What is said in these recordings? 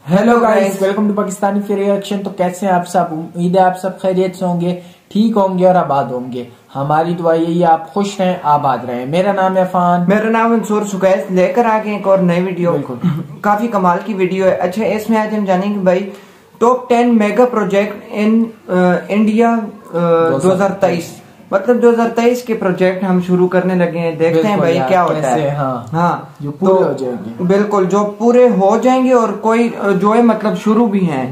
Hello guys, welcome to Pakistani फिर reaction. तो कैसे हैं आप सब? उम्मीद है आप सब खैरियत से होंगे, ठीक होंगे और आबाद होंगे। हमारी दुआ यही है आप खुश रहें, आबाद रहें। मेरा नाम है अफान। मेरा नाम मंसूर सुकैस। लेकर आ गए एक और नई वीडियो। बिल्कुल काफी कमाल की वीडियो है। अच्छा, इसमें आज हम जानेंगे भाई top 10 mega project in India 2023। मतलब 2023 के प्रोजेक्ट हम शुरू करने लगे हैं। देखते हैं भाई क्या होता है। हाँ, जो पूरे हो जाएंगे। बिल्कुल, जो पूरे हो जाएंगे और कोई जो है मतलब शुरू भी हैं।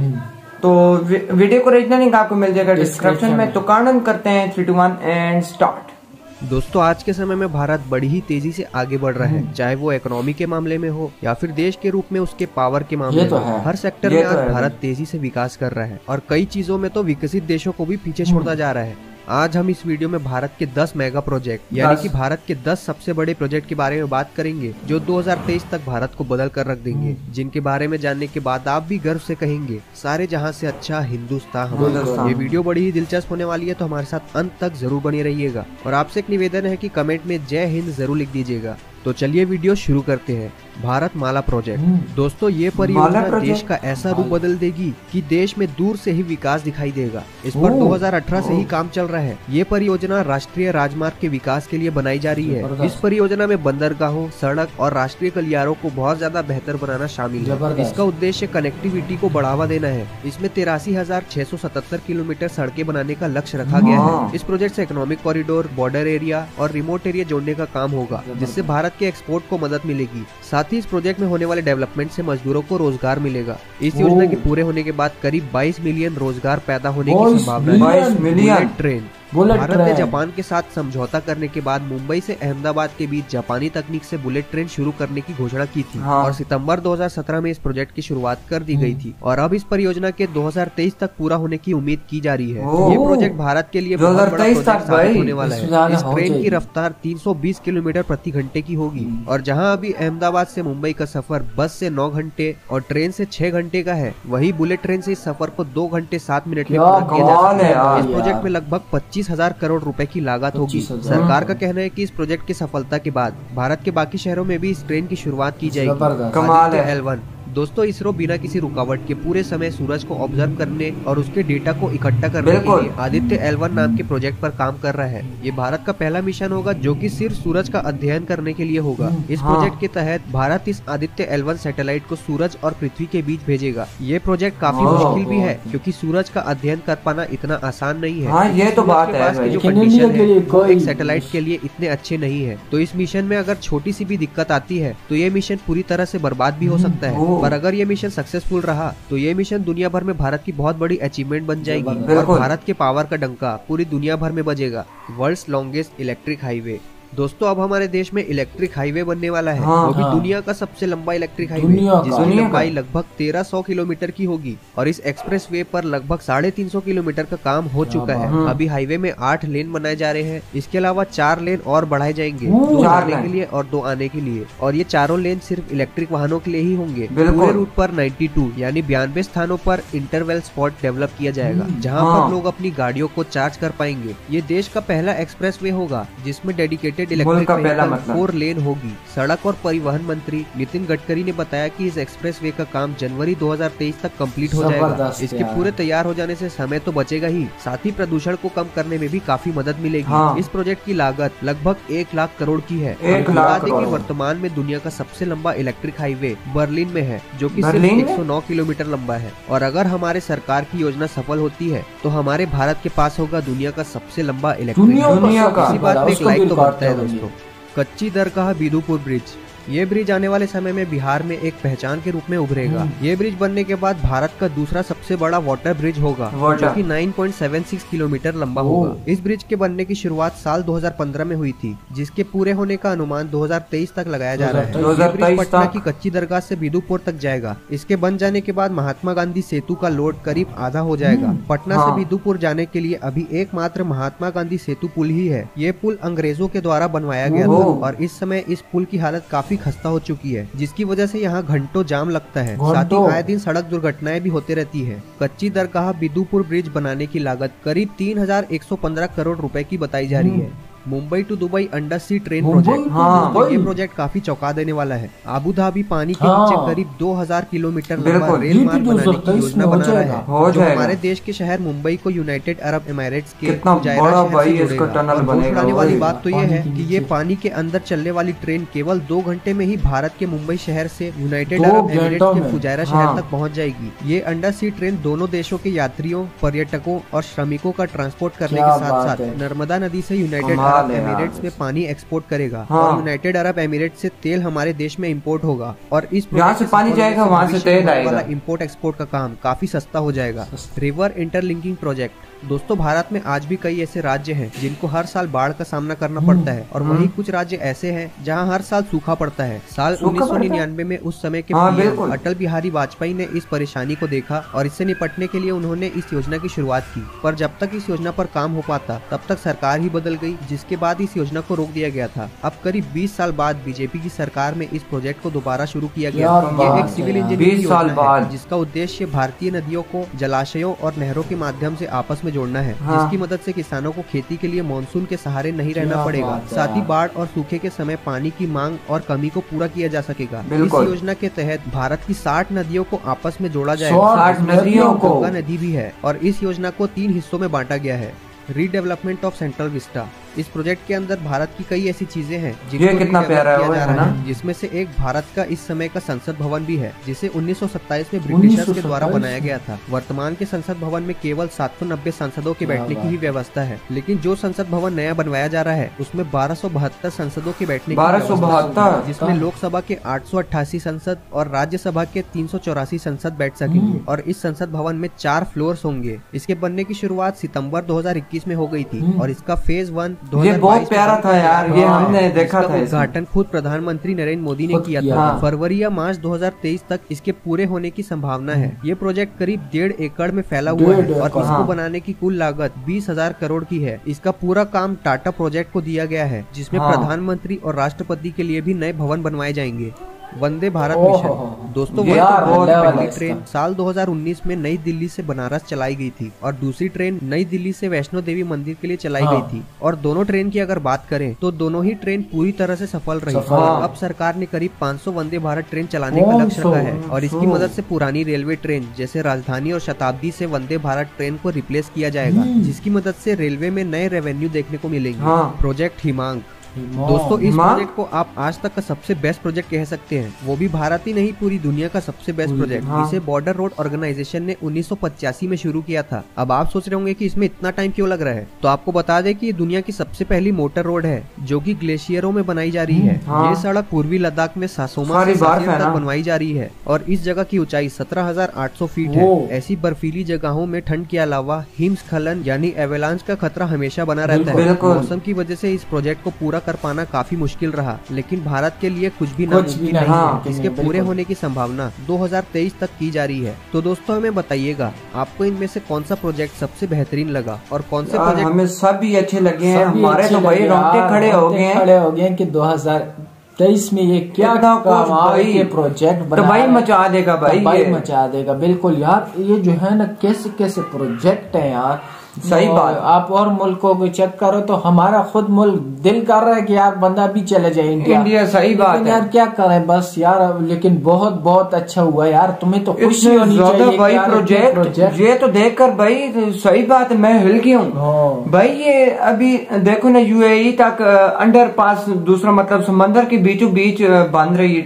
तो वीडियो को ओरिजिनल लिंक आपको मिल जाएगा डिस्क्रिप्शन में। तो कार्डन करते हैं 3, 2, 1 एंड स्टार्ट। दोस्तों, आज के समय में भारत बड़ी ही तेजी से आगे बढ़ रहा है, चाहे वो इकोनॉमी के मामले में हो या फिर देश के रूप में उसके पावर के मामले में। हर सेक्टर में आज भारत तेजी से विकास कर रहा है और कई चीजों में तो विकसित देशों को भी पीछे छोड़ता जा रहा है। आज हम इस वीडियो में भारत के 10 मेगा प्रोजेक्ट यानी कि भारत के 10 सबसे बड़े प्रोजेक्ट के बारे में बात करेंगे जो 2023 तक भारत को बदल कर रख देंगे, जिनके बारे में जानने के बाद आप भी गर्व से कहेंगे सारे जहां से अच्छा हिंदुस्तान हमारा। ये वीडियो बड़ी ही दिलचस्प होने वाली है, तो हमारे साथ अंत तक जरूर बने रहिएगा और आपसे एक निवेदन है कि कमेंट में जय हिंद जरूर लिख दीजिएगा। तो चलिए वीडियो शुरू करते हैं। भारत माला प्रोजेक्ट। दोस्तों, ये परियोजना देश का ऐसा रूप बदल देगी कि देश में दूर से ही विकास दिखाई देगा। इस पर 2018 से ही काम चल रहा है। ये परियोजना राष्ट्रीय राजमार्ग के विकास के लिए बनाई जा रही है। इस परियोजना में बंदरगाहों, सड़क और राष्ट्रीय गलियारों को बहुत ज्यादा बेहतर बनाना शामिल है। इसका उद्देश्य कनेक्टिविटी को बढ़ावा देना है। इसमें 83,677 किलोमीटर सड़कें बनाने का लक्ष्य रखा गया है। इस प्रोजेक्ट से इकोनॉमिक कॉरिडोर, बॉर्डर एरिया और रिमोट एरिया जोड़ने का काम होगा, जिससे भारत के एक्सपोर्ट को मदद मिलेगी। साथ ही इस प्रोजेक्ट में होने वाले डेवलपमेंट से मजदूरों को रोजगार मिलेगा। इस योजना के पूरे होने के बाद करीब 22 मिलियन रोजगार पैदा होने की संभावना है। Bullet train. भारत ने जापान के साथ समझौता करने के बाद मुंबई से अहमदाबाद के बीच जापानी तकनीक से बुलेट ट्रेन शुरू करने की घोषणा की थी और सितंबर 2017 में इस प्रोजेक्ट की शुरुआत कर दी गई थी और अब इस परियोजना के 2023 तक पूरा होने की उम्मीद की जा रही है। ये प्रोजेक्ट भारत के लिए बहुत बड़ा प्रोजेक्ट साबित होने वाला है। इस ट्रेन की रफ्तार 320 किलोमीटर प्रति घंटे की होगी और जहाँ अभी अहमदाबाद से मुंबई का सफर बस से 9 घंटे और ट्रेन से 6 घंटे का है, वही बुलेट ट्रेन से इस सफर को 2 घंटे 7 मिनट में पूरा किया जा सकता है। इस प्रोजेक्ट में लगभग 25,000 करोड़ रुपए की लागत होगी। सरकार का कहना है कि इस प्रोजेक्ट की सफलता के बाद भारत के बाकी शहरों में भी इस ट्रेन की शुरुआत की जाएगी। कमाल है। L1। दोस्तों, इसरो बिना किसी रुकावट के पूरे समय सूरज को ऑब्जर्व करने और उसके डेटा को इकट्ठा करने के लिए आदित्य L1 नाम के प्रोजेक्ट पर काम कर रहा है। ये भारत का पहला मिशन होगा जो कि सिर्फ सूरज का अध्ययन करने के लिए होगा। इस प्रोजेक्ट के तहत भारत इस आदित्य L1 सैटेलाइट को सूरज और पृथ्वी के बीच भेजेगा। ये प्रोजेक्ट काफी मुश्किल भी है क्योंकि सूरज का अध्ययन कर पाना इतना आसान नहीं है। ये तो बात है। जो कंडीशन है वो एक सैटेलाइट के लिए इतने अच्छे नहीं है। तो इस मिशन में अगर छोटी सी भी दिक्कत आती है तो ये मिशन पूरी तरह से बर्बाद भी हो सकता है। पर अगर ये मिशन सक्सेसफुल रहा तो ये मिशन दुनिया भर में भारत की बहुत बड़ी अचीवमेंट बन जाएगी और भारत के पावर का डंका पूरी दुनिया भर में बजेगा। World's longest electric highway. दोस्तों, अब हमारे देश में इलेक्ट्रिक हाईवे बनने वाला है। वो भी दुनिया का सबसे लंबा इलेक्ट्रिक हाईवे, जिसकी लंबाई लगभग 1300 किलोमीटर की होगी और इस एक्सप्रेस वे पर लगभग 350 किलोमीटर का काम हो चुका है। अभी हाईवे में 8 लेन बनाए जा रहे हैं। इसके अलावा 4 लेन और बढ़ाए जाएंगे, 2 जाने के लिए और 2 आने के लिए, और ये चारों लेन सिर्फ इलेक्ट्रिक वाहनों के लिए ही होंगे। पूरे रूट पर 92 यानी 92 स्थानों पर इंटरवेल स्पॉट डेवलप किया जाएगा, जहाँ पर लोग अपनी गाड़ियों को चार्ज कर पाएंगे। ये देश का पहला एक्सप्रेस वे होगा जिसमें डेडिकेटेड इलेक्ट्रिक व्हीकल 4 लेन होगी। सड़क और परिवहन मंत्री नितिन गडकरी ने बताया कि इस एक्सप्रेस वे का काम जनवरी 2023 तक कंप्लीट हो जाएगा। इसके पूरे तैयार हो जाने से समय तो बचेगा ही, साथ ही प्रदूषण को कम करने में भी काफी मदद मिलेगी। इस प्रोजेक्ट की लागत लगभग 1 लाख करोड़ की है। बता दें कि वर्तमान में दुनिया का सबसे लंबा इलेक्ट्रिक हाईवे बर्लिन में है, जो कि सिर्फ 109 किलोमीटर लंबा है। और अगर हमारे सरकार की योजना सफल होती है तो हमारे भारत के पास होगा दुनिया का सबसे लंबा इलेक्ट्रिक। इसी बात पे एक लाइक तो बनता है दोस्तों। कच्ची दरगाह बिदुपुर ब्रिज। ये ब्रिज आने वाले समय में बिहार में एक पहचान के रूप में उभरेगा। ये ब्रिज बनने के बाद भारत का दूसरा सबसे बड़ा वाटर ब्रिज होगा, जो कि 9.76 किलोमीटर लंबा होगा। इस ब्रिज के बनने की शुरुआत साल 2015 में हुई थी, जिसके पूरे होने का अनुमान 2023 तक लगाया जा रहा है। ये ब्रिज पटना की कच्ची दरगाह से बिदुपुर तक जाएगा। इसके बन जाने के बाद महात्मा गांधी सेतु का लोड करीब आधा हो जाएगा। पटना से बिदुपुर जाने के लिए अभी एकमात्र महात्मा गांधी सेतु पुल ही है। ये पुल अंग्रेजों के द्वारा बनवाया गया था और इस समय इस पुल की हालत काफी खस्ता हो चुकी है, जिसकी वजह से यहाँ घंटों जाम लगता है। साथ ही आए दिन सड़क दुर्घटनाएं भी होती रहती है। कच्ची दरगाह बिदुपुर ब्रिज बनाने की लागत करीब 3,115 करोड़ रुपए की बताई जा रही है। Mumbai to Dubai under sea train project. हाँ, ये प्रोजेक्ट काफी चौंका देने वाला है। आबू धाबी पानी के नीचे करीब 2000 किलोमीटर लंबा रेल मार्ग बनाने की योजना बना रहा है, जो हमारे देश के शहर मुंबई को यूनाइटेड अरब एमिरेट्स के फुजायरा शहर से जोड़ेगा। और बहुत बड़ी वाली बात तो ये है कि ये पानी के अंदर चलने वाली ट्रेन केवल 2 घंटे में ही भारत के मुंबई शहर से यूनाइटेड अरब एमिरेट्स के फुजायरा शहर तक पहुंच जाएगी। ये अंडर सी ट्रेन दोनों देशों के यात्रियों, पर्यटकों और श्रमिकों का ट्रांसपोर्ट करने के साथ साथ नर्मदा नदी से यूनाइटेड अरब एमिरेट्स में पानी एक्सपोर्ट करेगा और यूनाइटेड अरब एमिरेट्स से तेल हमारे देश में इंपोर्ट होगा। और इस यहाँ से पानी जाएगा, वहाँ से तेल आएगा। इंपोर्ट एक्सपोर्ट का काम काफी सस्ता हो जाएगा। River interlinking project. दोस्तों, भारत में आज भी कई ऐसे राज्य हैं जिनको हर साल बाढ़ का सामना करना पड़ता है, और वहीं कुछ राज्य ऐसे हैं जहां हर साल सूखा पड़ता है। साल 1999 में उस समय के पीएम अटल बिहारी वाजपेयी ने इस परेशानी को देखा और इससे निपटने के लिए उन्होंने इस योजना की शुरुआत की। पर जब तक इस योजना पर काम हो पाता तब तक सरकार ही बदल गई, जिसके बाद इस योजना को रोक दिया गया था। अब करीब 20 साल बाद बीजेपी की सरकार में इस प्रोजेक्ट को दोबारा शुरू किया गया। ये एक सिविल इंजीनियरिंग योजना है जिसका उद्देश्य भारतीय नदियों को जलाशयों और नहरों के माध्यम से आपस में जोड़ना है, जिसकी मदद से किसानों को खेती के लिए मानसून के सहारे नहीं रहना पड़ेगा। साथ ही बाढ़ और सूखे के समय पानी की मांग और कमी को पूरा किया जा सकेगा। इस योजना के तहत भारत की 60 नदियों को आपस में जोड़ा जाएगा। 60 नदियों को, गंगा नदी भी है। और इस योजना को 3 हिस्सों में बांटा गया है। Redevelopment of central Vista. इस प्रोजेक्ट के अंदर भारत की कई ऐसी चीजें हैं जिनको कितना प्यारा है ना, जिसमें से एक भारत का इस समय का संसद भवन भी है, जिसे 1927 में ब्रिटिशर्स के द्वारा बनाया गया था। वर्तमान के संसद भवन में केवल 790 सांसदों के बैठने की ही व्यवस्था है, लेकिन जो संसद भवन नया बनवाया जा रहा है उसमें 1272 सांसदों के बैठने की व्यवस्था है, जिसमें लोकसभा के 888 संसद और राज्यसभा के 384 संसद बैठ सकेंगे। और इस संसद भवन में 4 फ्लोर्स होंगे। इसके बनने की शुरुआत सितंबर 2021 में हो गई थी और इसका फेज 1 ये बहुत प्यारा था यार, ये हमने देखा था। उद्घाटन खुद प्रधानमंत्री नरेंद्र मोदी ने किया था। फरवरी या मार्च 2023 तक इसके पूरे होने की संभावना है। ये प्रोजेक्ट करीब 1.5 एकड़ में फैला हुआ है और इसको बनाने की कुल लागत 20,000 करोड़ की है। इसका पूरा काम टाटा प्रोजेक्ट को दिया गया है, जिसमें प्रधानमंत्री और राष्ट्रपति के लिए भी नए भवन बनवाए जाएंगे। वंदे भारत मिशन। दोस्तों, पहली ट्रेन साल 2019 में नई दिल्ली से बनारस चलाई गई थी और दूसरी ट्रेन नई दिल्ली से वैष्णो देवी मंदिर के लिए चलाई गई थी। और दोनों ट्रेन की अगर बात करें तो दोनों ही ट्रेन पूरी तरह से सफल रही। अब सरकार ने करीब 500 वंदे भारत ट्रेन चलाने का लक्ष्य रखा है और इसकी मदद से पुरानी रेलवे ट्रेन जैसे राजधानी और शताब्दी से वंदे भारत ट्रेन को रिप्लेस किया जाएगा, जिसकी मदद से रेलवे में नए रेवेन्यू देखने को मिलेंगे। प्रोजेक्ट हिमांक। दोस्तों, इस प्रोजेक्ट को आप आज तक का सबसे बेस्ट प्रोजेक्ट कह सकते हैं, वो भी भारत ही नहीं पूरी दुनिया का सबसे बेस्ट प्रोजेक्ट। इसे बॉर्डर रोड ऑर्गेनाइजेशन ने 1985 में शुरू किया था। अब आप सोच रहे होंगे कि इसमें इतना टाइम क्यों लग रहा है, तो आपको बता दें कि ये दुनिया की सबसे पहली मोटर रोड है जो कि ग्लेशियरों में बनाई जा रही है। ये सड़क पूर्वी लद्दाख में सासोमा से सासियर तक बनवाई जा रही है और इस जगह की ऊंचाई 17,800 फीट है। ऐसी बर्फीली जगहों में ठंड के अलावा हिमस्खलन यानी एवेलांच का खतरा हमेशा बना रहता है। मौसम की वजह से इस प्रोजेक्ट को पूरा कर पाना काफी मुश्किल रहा, लेकिन भारत के लिए कुछ भी नामुमकिन नहीं है। इसके पूरे होने की संभावना 2023 तक की जा रही है। तो दोस्तों, हमें बताइएगा आपको इनमें से कौन सा प्रोजेक्ट सबसे बेहतरीन लगा और कौन से प्रोजेक्ट हमें सभी अच्छे लगे हैं। हमारे तो भाई रोंगटे खड़े हो गए कि 2023 में ये क्या कमाल के प्रोजेक्ट बना, भाई मचा देगा, भाई मचा देगा। बिल्कुल यार, ये जो है ना कैसे कैसे प्रोजेक्ट है यार, सही बात। आप और मुल्कों को चेक करो तो हमारा खुद मुल्क दिल कर रहा है कि यार बंदा भी चले जाए इंडिया। सही बात है यार, क्या करें बस यार, लेकिन बहुत बहुत अच्छा हुआ यार। तुम्हें तो खुशी होनी चाहिए भाई। प्रोजेक्ट ये तो देखकर भाई सही बात है, मैं हिल गया हूँ भाई। ये अभी देखो ना, यूएई तक अंडर पास, दूसरा मतलब समंदर के बीचों बीच बन रही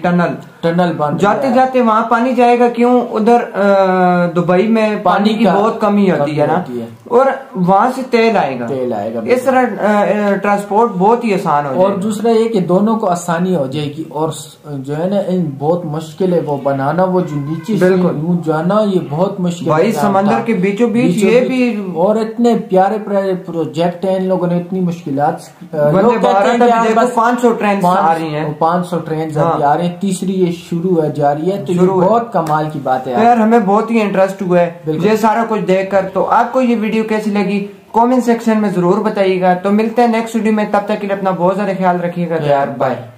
टनल बन, जाते जाते वहाँ पानी जाएगा। क्यों? उधर दुबई में पानी की बहुत कमी होती है ना, और वहाँ से तेल आएगा। इस तरह ट्रांसपोर्ट बहुत ही आसान हो जाएगा। और दूसरा ये कि दोनों को आसानी हो जाएगी। और जो है ना, बहुत मुश्किल है वो बनाना, वो जो नीचे से जाना, ये बहुत मुश्किल भाई। समंदर के बीचों बीच ये भी, और इतने प्यारे प्रोजेक्ट है, इन लोगों ने इतनी मुश्किलात। 500 ट्रेन आ रही है, 500 ट्रेन आ रही है, तीसरी शुरू है, जारी है, तो ये बहुत कमाल की बात है यार। हमें बहुत ही इंटरेस्ट हुआ है ये सारा कुछ देखकर। तो आपको ये वीडियो कैसी लगी कमेंट सेक्शन में जरूर बताइएगा। तो मिलते हैं नेक्स्ट वीडियो में, तब तक के लिए अपना बहुत ज्यादा ख्याल रखिएगा यार। बाय।